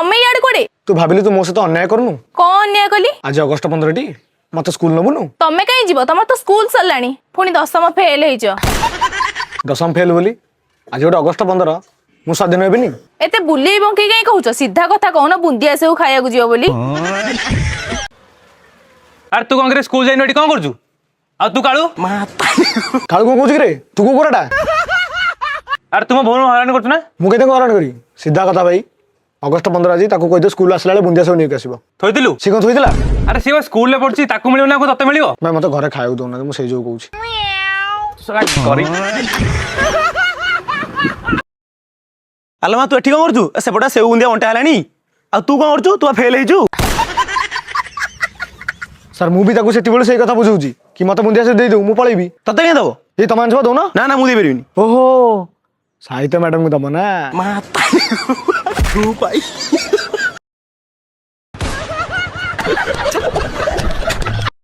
तमे यार कोड़े तू भाविलु तू मो सहित अन्याय करनु कौन अन्याय कली आज अगस्ट 15 टी मते स्कूल नबुनु तमे कहीं जीव तमर तो स्कूल सरलानी पुणी दशम फेल हो दशम फेल बोली आज गोटे अगस्ट 15 मु स्वाधीन हेबिनी एते बुले बंकी कहीं कहूछ सीधा कथा कहून बुंदिया से खाया जीव बोली अरे तू कौन स्कूल जाइन एटी कौन करजु आ तू काळू काळू को कहूछ रे तू को कोराटा अरे तुम भौन हरान करछु ना मु केते हरान करी सीधा कथा भाई अगस्ट 15 आज ताको कहि दे स्कूल आसला ले बुंदिया सब नेक आसीबो थोइदिलु सी कोन थोइदिला अरे सी स्कूल ले पढछि ताकू मिलियो ना को तते मिलियो मैं मते घरे खाइउ दोना मु सेइ जो कहूछ सला करी आलमा तू एठी कौन करछु सेपटा सेउ बुंदिया अंटा हलानी आ तू कौन करछु तू फेल हेजु सर मु भी ताको सेति बेले सेइ कथा बुझौची कि मते बुंदिया से दे दउ मु पळेबी तते के दबो ए तमान सब दउ ना ना ना मु दे परिबिनी ओहो साहित्य मैडम को दबो ना तू पाई